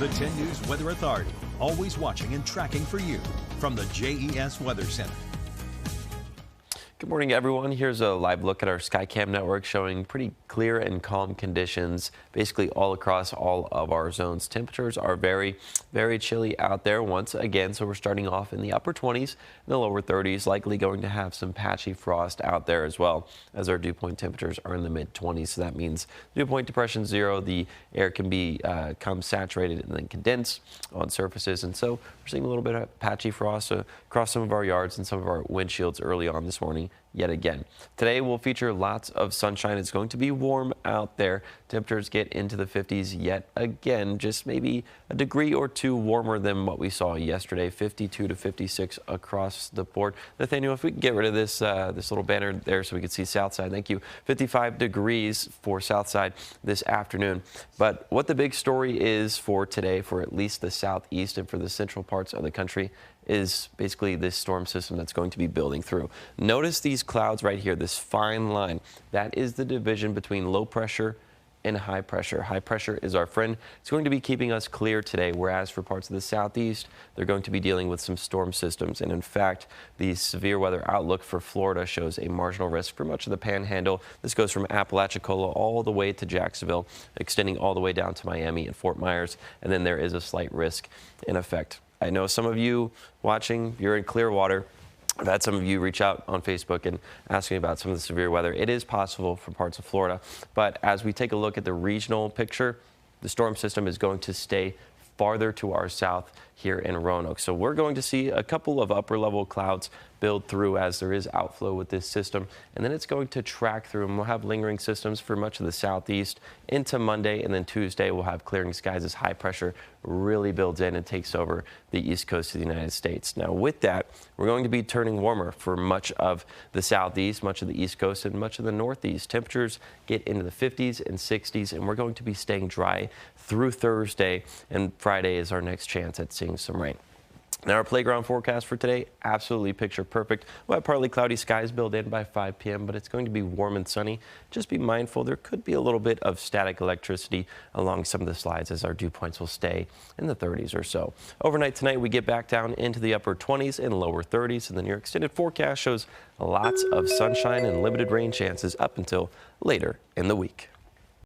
The 10 News Weather Authority, always watching and tracking for you from the JES Weather Center. Good morning, everyone. Here's a live look at our Skycam network showing pretty clear and calm conditions basically all across all of our zones. Temperatures are very, very chilly out there once again, so we're starting off in the upper 20s and the lower 30s, likely going to have some patchy frost out there as well, as our dew point temperatures are in the mid 20s. So that means dew point depression 0, the air can become saturated and then condense on surfaces, and so we're seeing a little bit of patchy frost across some of our yards and some of our windshields early on this morning. Yet again, today will feature lots of sunshine. It's going to be warm out there. Temperatures get into the 50s yet again, just maybe a degree or two warmer than what we saw yesterday, 52 to 56 across the board. Nathaniel, if we can get rid of this this little banner there so we can see Southside. Thank you. 55 degrees for Southside this afternoon. But what the big story is for today, for at least the southeast and for the central parts of the country, is basically this storm system that's going to be building through. Notice these clouds right here, this fine line. That is the division between low pressure and high pressure. High pressure is our friend. It's going to be keeping us clear today, whereas for parts of the southeast, they're going to be dealing with some storm systems. And in fact, the severe weather outlook for Florida shows a marginal risk for much of the panhandle. This goes from Apalachicola all the way to Jacksonville, extending all the way down to Miami and Fort Myers. And then there is a slight risk in effect. I know some of you watching, you're in Clearwater. I've had some of you reach out on Facebook and ask me about some of the severe weather. It is possible for parts of Florida, but as we take a look at the regional picture, the storm system is going to stay farther to our south here in Roanoke. So we're going to see a couple of upper level clouds build through as there is outflow with this system, and then it's going to track through, and we'll have lingering systems for much of the southeast into Monday, and then Tuesday we'll have clearing skies as high pressure really builds in and takes over the east coast of the United States. Now with that, we're going to be turning warmer for much of the southeast, much of the east coast, and much of the northeast. Temperatures get into the 50s and 60s, and we're going to be staying dry through Thursday, and Friday is our next chance at seeing some rain. Now our playground forecast for today, absolutely picture perfect. We'll have partly cloudy skies build in by 5 p.m., but it's going to be warm and sunny. Just be mindful there could be a little bit of static electricity along some of the slides as our dew points will stay in the 30s or so. Overnight tonight, we get back down into the upper 20s and lower 30s, and then your extended forecast shows lots of sunshine and limited rain chances up until later in the week.